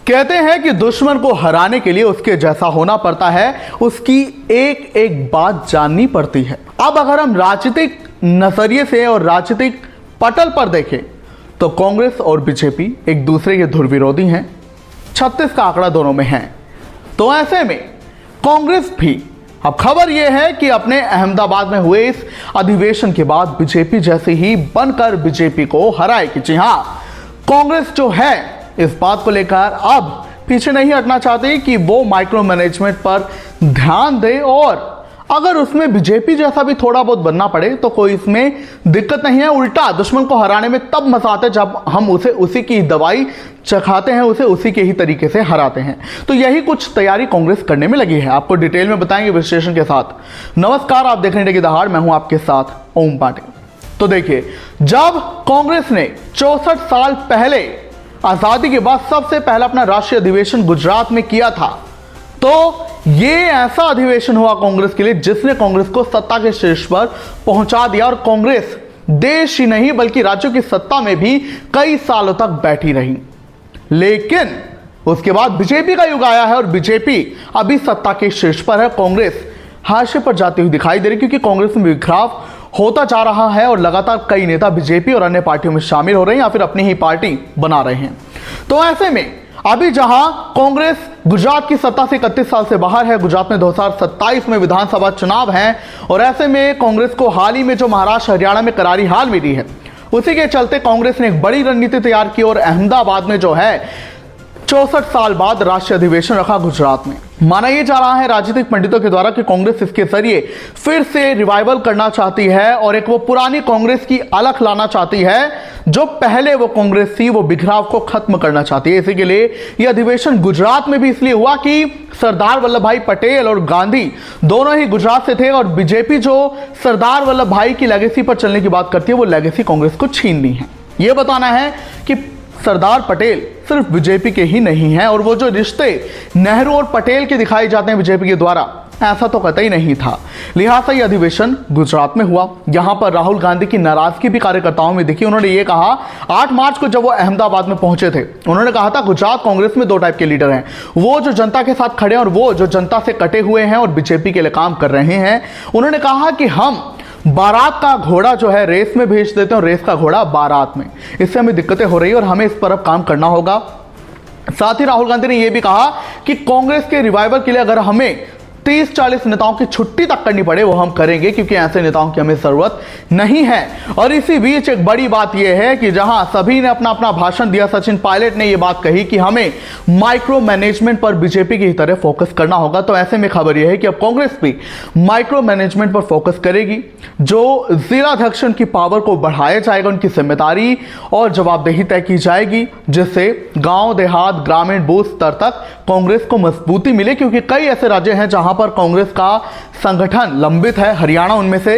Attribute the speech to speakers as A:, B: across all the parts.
A: कहते हैं कि दुश्मन को हराने के लिए उसके जैसा होना पड़ता है, उसकी एक एक बात जाननी पड़ती है। अब अगर हम राजनीतिक नजरिए से और राजनीतिक पटल पर देखें तो कांग्रेस और बीजेपी एक दूसरे के धुर विरोधी हैं। 36 का आंकड़ा दोनों में है। तो ऐसे में कांग्रेस भी, अब खबर यह है कि अपने अहमदाबाद में हुए इस अधिवेशन के बाद बीजेपी जैसे ही बनकर बीजेपी को हराएगी। जी हां, कांग्रेस जो है इस बात को लेकर अब पीछे नहीं हटना चाहती कि वो माइक्रो मैनेजमेंट पर ध्यान दे, और अगर उसमें बीजेपी जैसा भी थोड़ा बहुत बनना पड़े तो कोई इसमें दिक्कत नहीं है। उल्टा दुश्मन को हराने में तब मजा आता है जब हम उसे उसी की दवाई चखाते हैं, उसे उसी के ही तरीके से हराते हैं। तो यही कुछ तैयारी कांग्रेस करने में लगी है। आपको डिटेल में बताएंगे विश्लेषण के साथ। नमस्कार, आप देख रहे हैं दहाड़, मैं हूं आपके साथ ओम पाटिल। तो देखिए, जब कांग्रेस ने 64 साल पहले आजादी के बाद सबसे पहला अपना राष्ट्रीय अधिवेशन गुजरात में किया था, तो ये ऐसा अधिवेशन हुआ कांग्रेस के लिए जिसने कांग्रेस को सत्ता के शीर्ष पर पहुंचा दिया, और कांग्रेस देश ही नहीं बल्कि राज्यों की सत्ता में भी कई सालों तक बैठी रही। लेकिन उसके बाद बीजेपी का युग आया है और बीजेपी अभी सत्ता के शीर्ष पर है। कांग्रेस हाशिए पर जाती हुई दिखाई दे रही, क्योंकि कांग्रेस में बिखराव होता जा रहा है और लगातार कई नेता बीजेपी और अन्य पार्टियों में शामिल हो रहे हैं या फिर अपनी ही पार्टी बना रहे हैं। तो ऐसे में अभी जहां कांग्रेस गुजरात की सत्ता से 31 साल से बाहर है, गुजरात में 2027 में विधानसभा चुनाव हैं, और ऐसे में कांग्रेस को हाल ही में जो महाराष्ट्र हरियाणा में करारी हार मिली है, उसी के चलते कांग्रेस ने एक बड़ी रणनीति तैयार की और अहमदाबाद में जो है 64 साल बाद राष्ट्रीय अधिवेशन रखा गुजरात में। माना यह जा रहा है राजनीतिक पंडितों के द्वारा कि कांग्रेस इसके जरिए फिर से रिवाइवल करना चाहती है और एक वो पुरानी कांग्रेस की अलख लाना चाहती है। जो पहले वो कांग्रेस थी, वो बिखराव को खत्म करना चाहती है। इसी के लिए यह अधिवेशन गुजरात में भी इसलिए हुआ कि सरदार वल्लभ भाई पटेल और गांधी दोनों ही गुजरात से थे, और बीजेपी जो सरदार वल्लभ भाई की लेगेसी पर चलने की बात करती है, वो लेगेसी कांग्रेस को छीननी है। यह बताना है कि सरदार पटेल सिर्फ बीजेपी के ही नहीं हैं, और वो जो रिश्ते नेहरू और पटेल के दिखाए जाते हैं बीजेपी के द्वारा, ऐसा तो कतई नहीं था। लिहाजा यह अधिवेशन गुजरात में हुआ। यहां पर राहुल गांधी की नाराजगी भी कार्यकर्ताओं में दिखी। उन्होंने ये कहा, 8 मार्च को जब वो अहमदाबाद में पहुंचे थे, उन्होंने कहा था गुजरात कांग्रेस में 2 टाइप के लीडर हैं, वो जो जनता के साथ खड़े हैं और वो जो जनता से कटे हुए हैं और बीजेपी के लिए काम कर रहे हैं। उन्होंने कहा कि हम बारात का घोड़ा जो है रेस में भेज देते हैं और रेस का घोड़ा बारात में, इससे हमें दिक्कतें हो रही है और हमें इस पर अब काम करना होगा। साथ ही राहुल गांधी ने यह भी कहा कि कांग्रेस के रिवाइवल के लिए अगर हमें 30-40 नेताओं की छुट्टी तक करनी पड़े, वो हम करेंगे, क्योंकि ऐसे नेताओं की हमें जरूरत नहीं है। और इसी बीच एक बड़ी बात यह है कि जहां सभी ने अपना अपना भाषण दिया, सचिन पायलट ने यह बात कही कि हमें माइक्रो मैनेजमेंट पर बीजेपी की तरह फोकस करना होगा। तो ऐसे में खबर यह है कि अब कांग्रेस भी माइक्रो मैनेजमेंट पर फोकस करेगी। जो जिलाध्यक्ष की पावर को बढ़ाया जाएगा, उनकी जिम्मेदारी और जवाबदेही तय की जाएगी, जिससे गांव देहात ग्रामीण बूथ स्तर तक कांग्रेस को मजबूती मिले, क्योंकि कई ऐसे राज्य हैं जहां पर कांग्रेस का संगठन लंबित है। हरियाणा उनमें से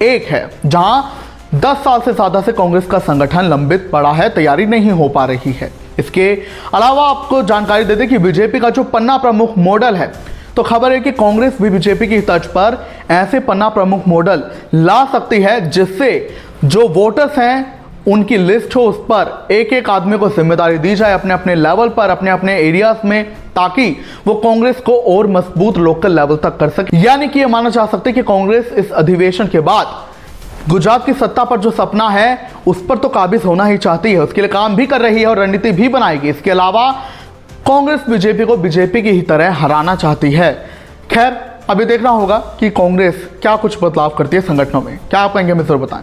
A: एक है जहां 10 साल से ज्यादा से कांग्रेस का संगठन लंबित पड़ा है, तैयारी नहीं हो पा रही है। इसके अलावा आपको जानकारी दे दें कि बीजेपी का जो पन्ना प्रमुख मॉडल है, तो खबर है कि कांग्रेस भी बीजेपी की तर्ज पर ऐसे पन्ना प्रमुख मॉडल ला सकती है, जिससे जो वोटर्स हैं उनकी लिस्ट हो, उस पर एक एक आदमी को जिम्मेदारी दी जाए अपने अपने लेवल पर, अपने अपने एरियाज में, ताकि वो कांग्रेस को और मजबूत लोकल लेवल तक कर सके। यानी कि यह माना जा सकता है कि कांग्रेस इस अधिवेशन के बाद गुजरात की सत्ता पर जो सपना है उस पर तो काबिज होना ही चाहती है, उसके लिए काम भी कर रही है और रणनीति भी बनाएगी। इसके अलावा कांग्रेस बीजेपी को बीजेपी की ही तरह हराना चाहती है। खैर, अभी देखना होगा कि कांग्रेस क्या कुछ बदलाव करती है संगठनों में। क्या आप कहेंगे, हमें जरूर बताएं।